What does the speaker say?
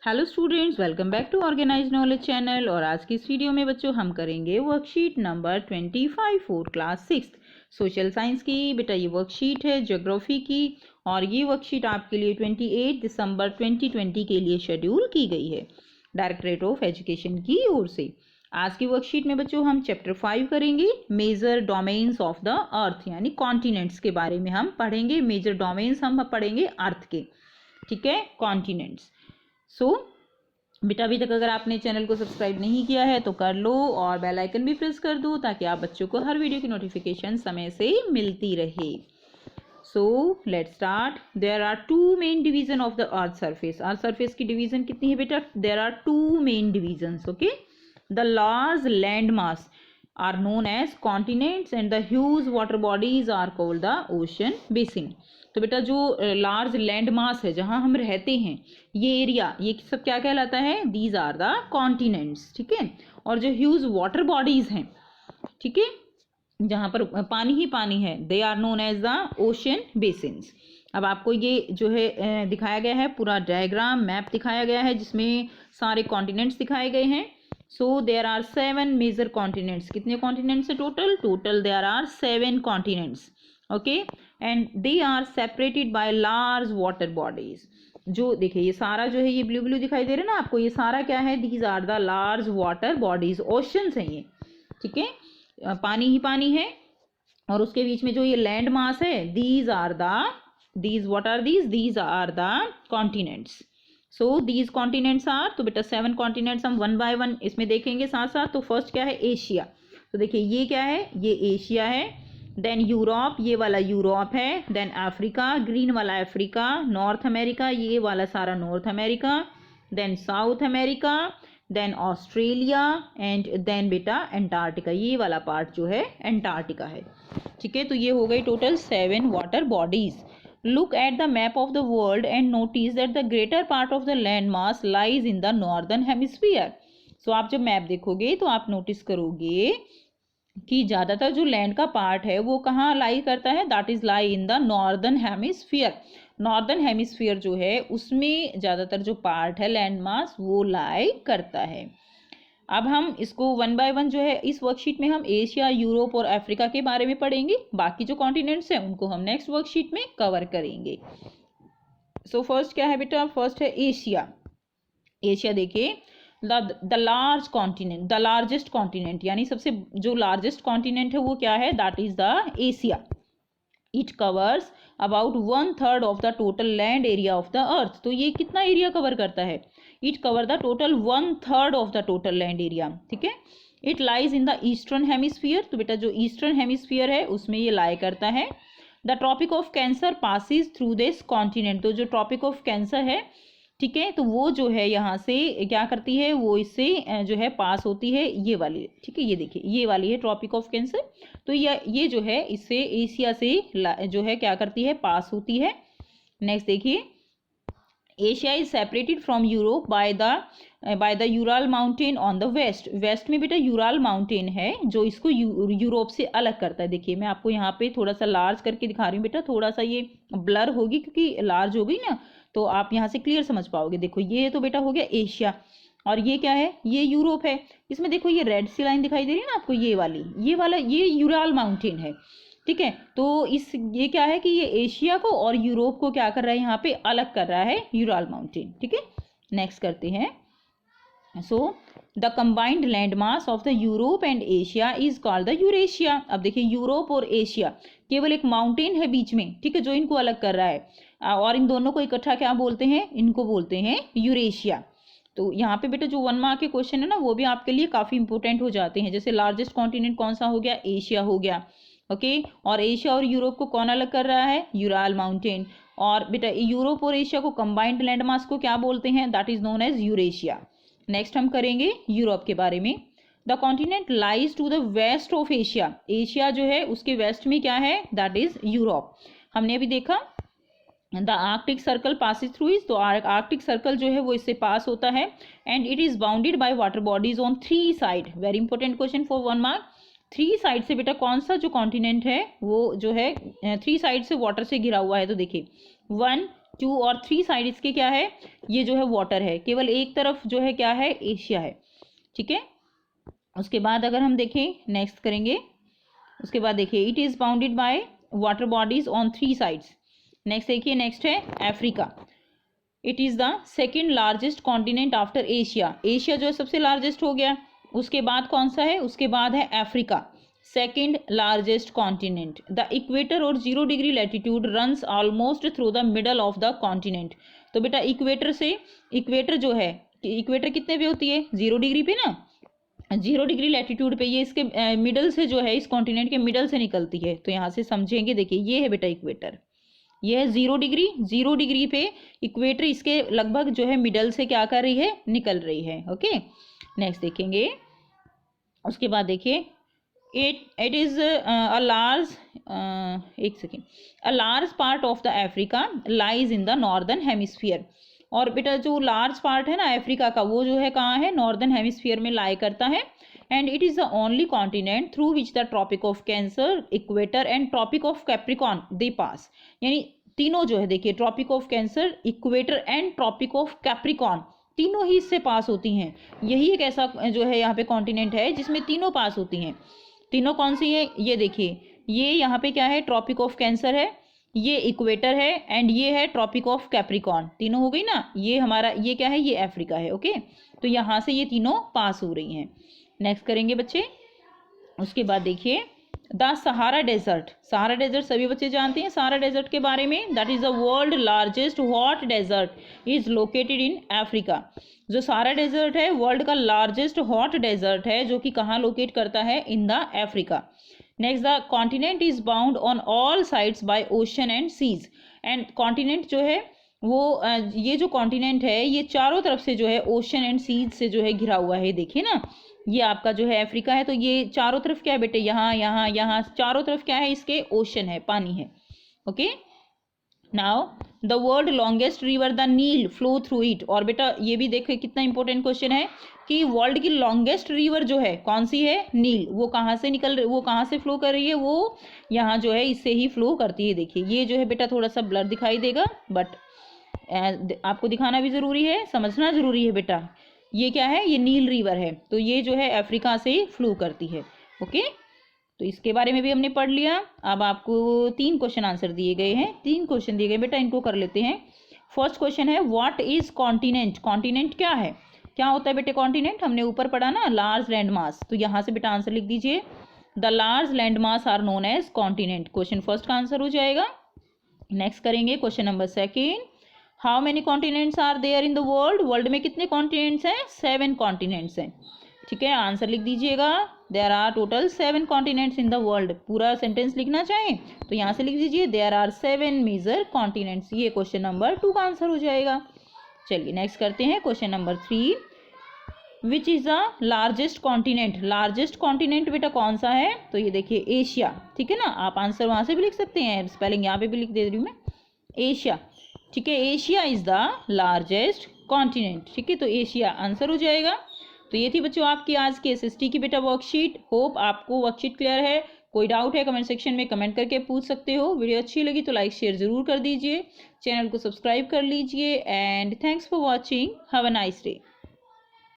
Hello students, welcome back to organize knowledge channel. और आज की इस वीडियो में बच्चों हम करेंगे worksheet number 25 for class 6 social science की। बेटा ये वर्कशीट है ज्योग्राफी की और ये वर्कशीट आपके लिए 28 दिसंबर 2020 के लिए शेड्यूल की गई है डायरेक्टरेट ऑफ एजुकेशन की ओर से। आज की वर्कशीट में बच्चों हम चैप्टर 5 करेंगे, major domains of the earth, यानी कॉन्टिनेंट्स के बारे में हम पढ़ेंगे। मेजर डोमेन्स हम पढ़ेंगे अर्थ के, ठीक है, कॉन्टिनेंट्स। बेटा अभी तक अगर आपने चैनल को सब्सक्राइब नहीं किया है तो कर लो और बेल आइकन भी प्रेस कर दो ताकि आप बच्चों को हर वीडियो की नोटिफिकेशन समय से मिलती रहे। Let's start. There are two main division of the earth surface. Earth surface की डिवीजन कितनी है बेटा? There are two main divisions. Okay, the large land mass are known as continents and the huge water bodies are called the ocean basin. तो बेटा जो large land mass है, जहां हम रहते हैं, ये एरिया, ये सब क्या कहलाता है? दीज आर द कॉन्टिनेंट्स, ठीक है। और जो ह्यूज वाटर बॉडीज हैं, ठीक है, जहां पर पानी ही पानी है, they are known as the ocean basins. अब आपको ये जो है दिखाया गया है, पूरा डायग्राम मैप दिखाया गया है जिसमें सारे कॉन्टिनेंट्स दिखाए गए हैं। So there are 7 major continents. कितने कॉन्टिनेंट्स है total there are 7 continents. Okay, and they are separated by large water bodies. जो देखिए ये सारा जो है, ये ब्लू ब्लू दिखाई दे रहा है ना आपको, ये सारा क्या है? These are the large water bodies, oceans हैं ये, ठीक है, पानी ही पानी है। और उसके बीच में जो ये लैंड मास है, these are the continents. So these continents are, तो बेटा 7 कॉन्टिनेंट्स हम वन बाय वन इसमें देखेंगे साथ साथ। तो फर्स्ट क्या है? एशिया। तो देखिए ये क्या है? ये एशिया है। देन यूरोप, ये वाला यूरोप है। देन अफ्रीका, ग्रीन वाला अफ्रीका। नॉर्थ अमेरिका, ये वाला सारा North America. Then South America, then Australia and then बेटा एंटार्क्टिका, ये वाला पार्ट जो है एंटार्क्टिका है, ठीक है। तो ये हो गई total 7 water bodies. Look at the map of the world and notice that the greater part of the land mass lies in the northern hemisphere. So आप जब मैप देखोगे तो आप नोटिस करोगे कि ज़्यादातर जो लैंड का पार्ट है वो कहाँ लाई करता है? That is lie in the northern hemisphere. Northern hemisphere जो है उसमें ज़्यादातर जो पार्ट है लैंड मास वो लाई करता है। अब हम इसको वन बाय वन जो है इस वर्कशीट में हम एशिया, यूरोप और अफ्रीका के बारे में पढ़ेंगे। बाकी जो कॉन्टिनेंट्स हैं उनको हम नेक्स्ट वर्कशीट में कवर करेंगे। फर्स्ट क्या है बेटा? फर्स्ट है एशिया। एशिया देखिए, the large continent, the largest continent, यानी सबसे जो लार्जेस्ट कॉन्टिनेंट है वो क्या है? That is the Asia. It covers about 1/3 of the total land area of the अर्थ। तो ये कितना एरिया कवर करता है? It cover the total 1/3 of the total land area, ठीक है। It lies in the eastern hemisphere. तो बेटा जो ईस्टर्न हेमिस्फीयर है उसमें ये लाई करता है। The tropic of cancer passes through this continent. तो जो ट्रॉपिक ऑफ कैंसर है, ठीक है, तो वो जो है यहाँ से क्या करती है? वो इससे जो है पास होती है, ये वाली, ठीक है, ये देखिए ये वाली है ट्रॉपिक ऑफ कैंसर। तो ये जो है इससे एशिया से जो है क्या करती है? पास होती है। नेक्स्ट देखिए, Asia is separated from Europe by the Ural mountain on the west. West में बेटा यूराल माउंटेन है जो इसको यूरोप से अलग करता है। देखिए मैं आपको यहाँ पे थोड़ा सा लार्ज करके दिखा रही हूँ बेटा, थोड़ा सा ये ब्लर होगी क्योंकि लार्ज हो गई ना, तो आप यहाँ से क्लियर समझ पाओगे। देखो ये तो बेटा हो गया एशिया, और ये क्या है? ये यूरोप है। इसमें देखो ये रेड सी लाइन दिखाई दे रही है ना आपको, ये वाली, ये वाला, ये यूराल माउंटेन है, ठीक है। तो ये क्या है कि ये एशिया को और यूरोप को क्या कर रहा है? यहाँ पे अलग कर रहा है यूराल माउंटेन, ठीक है। नेक्स्ट करते हैं। The combined land mass of the Europe and Asia is called the Eurasia. अब देखिए यूरोप और एशिया, केवल एक माउंटेन है बीच में, ठीक है, जो इनको अलग कर रहा है, और इन दोनों को इकट्ठा क्या बोलते हैं? इनको बोलते हैं यूरेशिया। तो यहाँ पे बेटा जो 1 मार्क के क्वेश्चन है ना वो भी आपके लिए काफी इंपॉर्टेंट हो जाते हैं। जैसे लार्जेस्ट कॉन्टिनेंट कौन सा हो गया? एशिया हो गया, ओके। और एशिया और यूरोप को कौन अलग कर रहा है? Ural mountain. और बेटा यूरोप और एशिया को कंबाइंड लैंड मास को क्या बोलते हैं? That is known as Eurasia. Next हम करेंगे यूरोप के बारे में। The continent lies to the west of Asia. Asia जो है उसके वेस्ट में क्या है? That is Europe. हमने अभी देखा the Arctic circle passes through is, तो आर्कटिक सर्कल जो है वो इससे पास होता है। And it is bounded by water bodies on 3 side. Very important question for 1 mark. 3 side से बेटा कौन सा जो कॉन्टिनेंट है वो जो है 3 साइड से वाटर से घिरा हुआ है? तो देखिए 1, 2 और 3 साइड इसके क्या है, ये जो है वाटर है, केवल एक तरफ जो है क्या है, एशिया है। ठीक है, उसके बाद अगर हम देखें नेक्स्ट करेंगे, उसके बाद देखिए it is bounded by water bodies on 3 sides. Next देखिए, नेक्स्ट है Africa. It is the second largest continent after Asia. Asia जो है सबसे लार्जेस्ट हो गया, उसके बाद कौन सा है, उसके बाद है Africa, second largest continent. The equator और 0 degree latitude runs almost through the middle of the continent. तो बेटा इक्वेटर से, इक्वेटर जो है, इक्वेटर कितने पे होती है, 0 डिग्री पे ना, 0 डिग्री लैटिट्यूड पे, ये इसके मिडल से जो है, इस कॉन्टिनेंट के मिडल से निकलती है। तो यहाँ से समझेंगे, देखिए ये है बेटा इक्वेटर, ये है 0 डिग्री, 0 डिग्री पे इक्वेटर इसके लगभग जो है मिडल से क्या कर रही है, निकल रही है। ओके, नेक्स्ट देखेंगे, उसके बाद देखिए इट इज़ अ लार्ज, एक second, a large part of the Africa lies in the northern hemisphere. और बेटा जो लार्ज पार्ट है ना अफ्रीका का, वो जो है कहाँ है, नॉर्दर्न हेमिस्फीयर में लाई करता है। And it is the only continent through which the tropic of Cancer, equator and Tropic of Capricorn they pass. यानी तीनों जो है, देखिए Tropic of Cancer, equator and Tropic of Capricorn, तीनों ही इससे पास होती हैं। यही एक ऐसा जो है यहाँ पे कॉन्टिनेंट है जिसमें तीनों पास होती हैं। तीनों कौन सी है, ये देखिए, ये यहाँ पे क्या है, ट्रॉपिक ऑफ कैंसर है, ये इक्वेटर है, एंड ये है ट्रॉपिक ऑफ कैप्रिकॉन। तीनों हो गई ना, ये हमारा, ये क्या है, ये अफ्रीका है। ओके, तो यहाँ से ये तीनों पास हो रही हैं। नेक्स्ट करेंगे बच्चे, उसके बाद देखिए the Sahara desert. Sahara desert सभी बच्चे जानते हैं सहारा डेजर्ट के बारे में। That is the world largest hot desert is located in Africa. जो सहारा डेजर्ट है वर्ल्ड का लार्जेस्ट हॉट डेजर्ट है, जो कि कहाँ लोकेट करता है, in the Africa. Next, the continent is bound on all sides by ocean and seas. And continent जो है वो ये जो कॉन्टिनेंट है ये चारों तरफ से जो है ओशन एंड सीज से जो है घिरा हुआ है। देखिए ना, ये आपका जो है अफ्रीका है, तो ये चारों तरफ क्या है बेटे, यहाँ यहाँ यहाँ चारों तरफ क्या है, इसके ओशन है, पानी है। Okay, now the world longest river the Nile flow through it. और बेटा ये भी देखो कितना इंपॉर्टेंट क्वेश्चन है कि वर्ल्ड की लॉन्गेस्ट रिवर जो है कौन सी है, नील। वो कहाँ से निकल रही, वो कहाँ से फ्लो कर रही है, वो यहाँ जो है इससे ही फ्लो करती है। देखिए ये जो है बेटा थोड़ा सा ब्लर दिखाई देगा, बट आपको दिखाना भी ज़रूरी है, समझना ज़रूरी है बेटा। ये क्या है, ये नील रिवर है, तो ये जो है अफ्रीका से फ्लो करती है। ओके, तो इसके बारे में भी हमने पढ़ लिया। अब आपको 3 क्वेश्चन आंसर दिए गए हैं, 3 क्वेश्चन दिए गए बेटा, इनको कर लेते हैं। फर्स्ट क्वेश्चन है व्हाट इज कॉन्टिनेंट। कॉन्टिनेंट क्या है, क्या होता है बेटे कॉन्टिनेंट, हमने ऊपर पढ़ा ना, लार्ज लैंड मास। तो यहाँ से बेटा आंसर लिख दीजिए, the large land mass are known as continent. Question first का आंसर हो जाएगा। नेक्स्ट करेंगे question number second, how many continents are there in the world. World में कितने कॉन्टिनेंट्स हैं, 7 कॉन्टिनेंट्स हैं। ठीक है, आंसर लिख दीजिएगा, there are total 7 continents in the world. पूरा सेंटेंस लिखना चाहें तो यहाँ से लिख दीजिए, देयर आर 7 मेजर कॉन्टिनेंट्स। ये क्वेश्चन नंबर 2 का आंसर हो जाएगा। चलिए नेक्स्ट करते हैं question number 3, which is the largest continent. Largest continent बेटा कौन सा है, तो ये देखिए एशिया। ठीक है ना, आप आंसर वहाँ से भी लिख सकते हैं, स्पेलिंग यहाँ पे भी लिख दे रही हूँ मैं, एशिया। ठीक है, Asia is the largest continent. ठीक है, तो एशिया आंसर हो जाएगा। तो ये थी बच्चों आपकी आज की एसएसटी की बेटा वर्कशीट। होप आपको वर्कशीट क्लियर है। कोई डाउट है कमेंट सेक्शन में कमेंट करके पूछ सकते हो। वीडियो अच्छी लगी तो लाइक शेयर ज़रूर कर दीजिए, चैनल को सब्सक्राइब कर लीजिए, and thanks for watching, have a nice day.